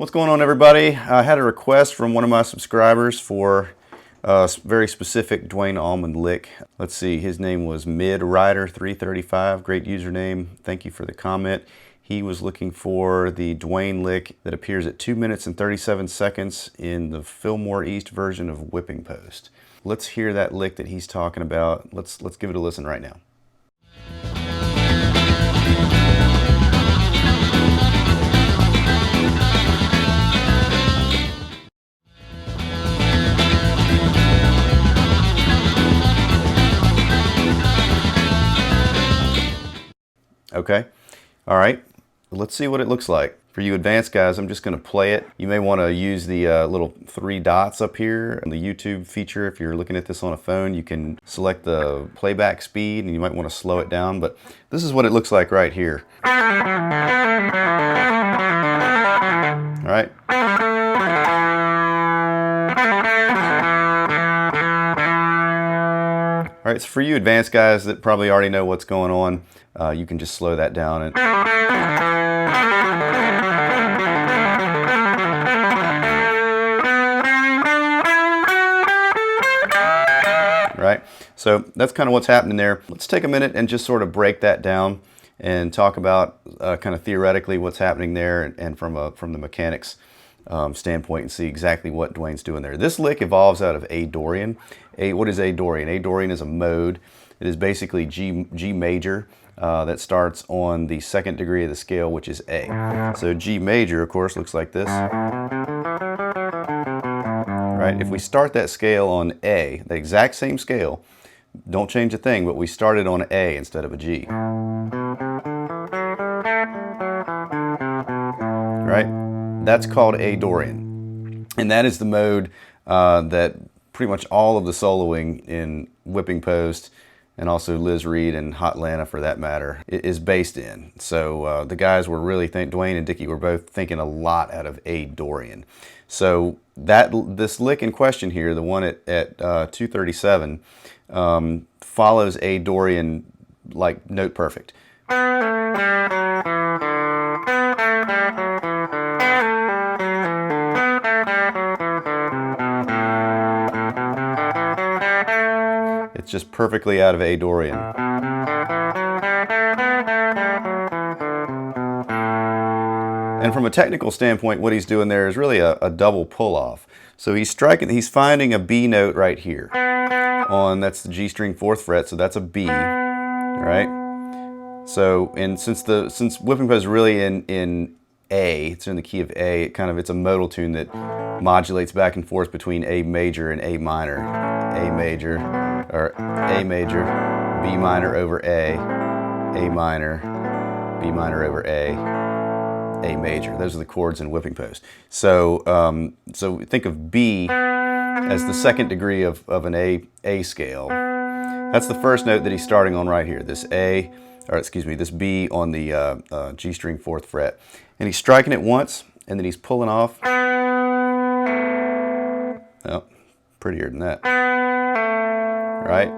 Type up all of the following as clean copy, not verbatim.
What's going on, everybody? I had a request from one of my subscribers for a very specific Duane Allman lick. Let's see, his name was MidRider335. Great username. Thank you for the comment. He was looking for the Duane lick that appears at 2 minutes and 37 seconds in the Fillmore East version of Whipping Post. Let's hear that lick that he's talking about. Let's give it a listen right now. Okay, all right, let's see what it looks like. For you advanced guys, I'm just going to play it. You may want to use the little 3 dots up here on the YouTube feature. If you're looking at this on a phone, you can select the playback speed and you might want to slow it down, but this is what it looks like right here. All right. All right, so for you advanced guys that probably already know what's going on, you can just slow that down. And right, so that's kind of what's happening there. Let's take a minute and just sort of break that down and talk about kind of theoretically what's happening there, and from the mechanics standpoint, and see exactly what Duane's doing there. This lick evolves out of A Dorian. What is A Dorian? A Dorian is a mode. It is basically G major that starts on the 2nd degree of the scale, which is A. So G major, of course, looks like this. Right? If we start that scale on A, the exact same scale, don't change a thing, but we started on A instead of a G. Right? That's called A Dorian. And that is the mode that pretty much all of the soloing in Whipping Post, and also Liz Reed and Hot Lana for that matter, is based in. So the guys were really Duane and Dickie were both thinking a lot out of A Dorian. So this lick in question here, the one at 237, follows A Dorian like note perfect. It's just perfectly out of A Dorian. And from a technical standpoint, what he's doing there is really a double pull-off. So he's finding a B note right here. That's the G string 4th fret, so that's a B, right? So, and since Whipping Post is really in A, it's in the key of A, it's a modal tune that modulates back and forth between A major and A minor. A major, or A major, B minor over A minor, B minor over A major. Those are the chords in Whipping Post. So, so think of B as the 2nd degree of an A scale. That's the first note that he's starting on right here. This this B on the G string 4th fret, and he's striking it once, and then he's pulling off. Oh, prettier than that. Right?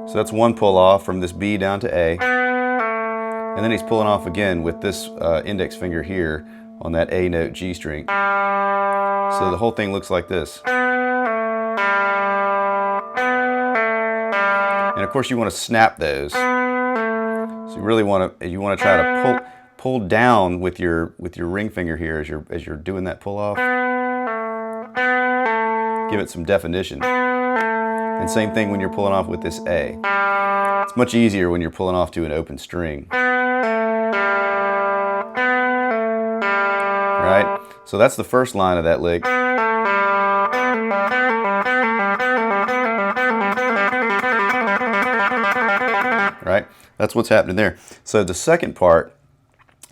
So that's one pull off from this B down to A. And then he's pulling off again with this index finger here on that A note G string. So the whole thing looks like this. And of course you want to snap those. So you really want to try to pull down with your ring finger here as you're doing that pull off. Give it some definition. And same thing when you're pulling off with this A. It's much easier when you're pulling off to an open string. Right? So that's the first line of that lick. Right? That's what's happening there. So the second part,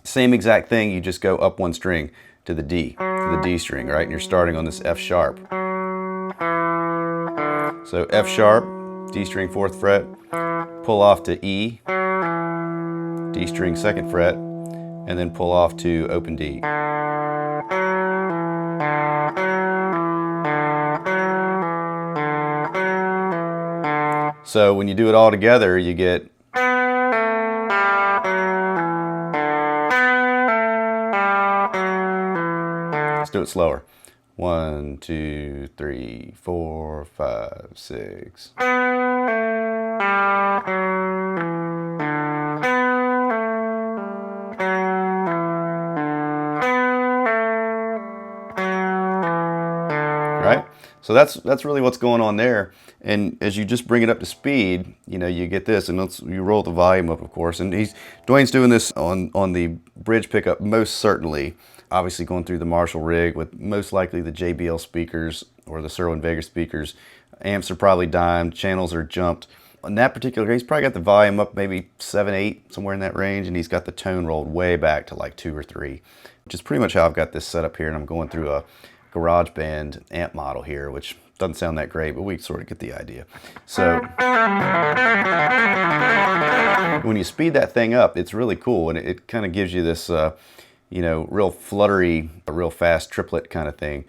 same exact thing, you just go up 1 string to the D string, right? And you're starting on this F sharp. So F sharp, D string 4th fret, pull off to E, D string 2nd fret, and then pull off to open D. So when you do it all together, you get Let's do it slower. 1, 2, 3, 4, 5, 6. Right? So that's really what's going on there. And as you just bring it up to speed, you know, you get this, and you roll the volume up, of course. And Duane's doing this on the bridge pickup, most certainly. Obviously going through the Marshall rig with most likely the JBL speakers or the Cerwin-Vega speakers. Amps are probably dimed, channels are jumped. On that particular case, he's probably got the volume up maybe 7, 8, somewhere in that range, and he's got the tone rolled way back to like 2 or 3, which is pretty much how I've got this set up here. And I'm going through a GarageBand amp model here, which doesn't sound that great, but we sort of get the idea. So when you speed that thing up, it's really cool, and it kind of gives you this, you know, real fluttery, a real fast triplet kind of thing.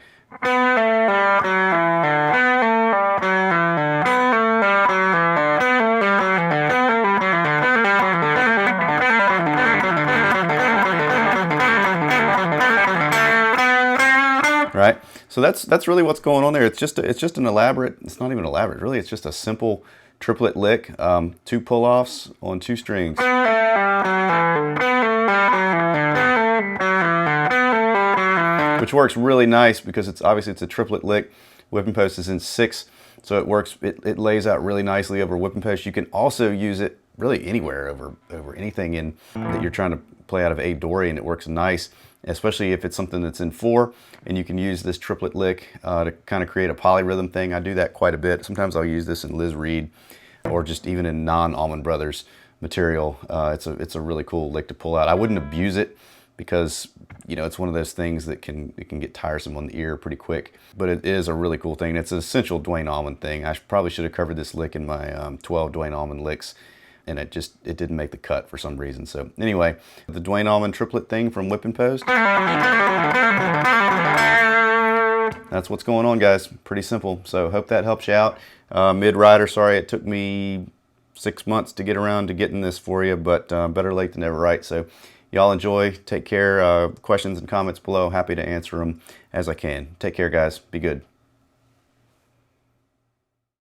Right? So that's really what's going on there. It's just an elaborate, it's not even elaborate, really, it's just a simple triplet lick, 2 pull-offs on 2 strings. Which works really nice because it's a triplet lick. Whipping post is in 6, so it works, it lays out really nicely over whipping post. You can also use it really anywhere over anything that you're trying to play out of A Dory, and it works nice, especially if it's something that's in 4, and you can use this triplet lick to kind of create a polyrhythm thing. I do that quite a bit. Sometimes I'll use this in Liz Reed or just even in non-Allman Brothers material. It's a really cool lick to pull out. I wouldn't abuse it because, you know, it's one of those things that can get tiresome on the ear pretty quick, but it is a really cool thing. It's an essential Duane Allman thing. I probably should have covered this lick in my 12 Duane Allman licks, and it didn't make the cut for some reason. So anyway, the Duane Allman triplet thing from Whipping Post. That's what's going on, guys. Pretty simple. So hope that helps you out. Mid-rider, sorry it took me 6 months to get around to getting this for you, but better late than never, right? So y'all enjoy, take care. Questions and comments below, happy to answer them as I can. Take care, guys. Be good.